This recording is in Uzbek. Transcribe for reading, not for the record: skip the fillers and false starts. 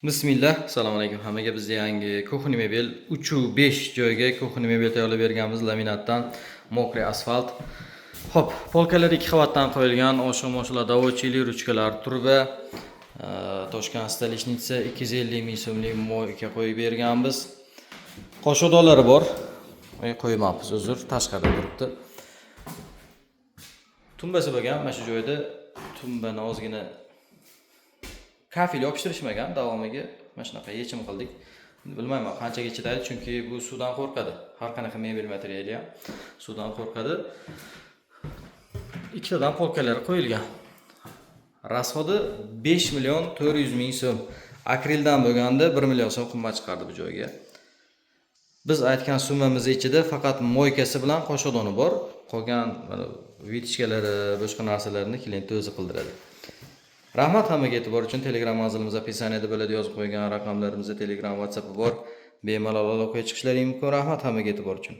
Bismillah, assalomu alaykum hammaga. Bizda yangi kuxni mebel 3-5 joyga kuxni mebel tayyorlab berganmiz laminatdan mokriy asfalt. Xo'p, polkalar 2 qavatdan qo'yilgan, oshxona davochili ruchkalar turba, Toshkent stolishniца 250 ming so'mlik moyka qo'yib berganmiz. Qoshiqdonlari bor. Qo'ymabmiz, uzr, tashqarida turibdi. Tumbasi bo'lgan, mana shu joyda tumbani ozgina kafil yopishtirishmagan, davomiga mana shunaqa yechim qildik. Bilmayman qanchaga chidaydi, chunki bu suvdan qo'rqadi. Har qanaqa mebel materiali ham suvdan qo'rqadi. Ikkitadan polkalar qo'yilgan. Rasxodi 5 million 400 ming so'm. Akrildan bo'lganda 1 million so'm qimmat chiqardi bu joyga. Biz aytgan summamiz ichida faqat moykasi bilan qoshiqdoni bor. Qolgan mana vitichkalari, boshqa narsalarni klient o'zi qildiradi. Rahmat hammaga e'tibor uchun. Telegram manzilimizda opisiyaniyada bo'ladi, yozib qo'ygan raqamlarimizda Telegram, WhatsApp bor. Bemalol aloqaga chiqishlaring mumkin. Rahmat hammaga e'tibor uchun.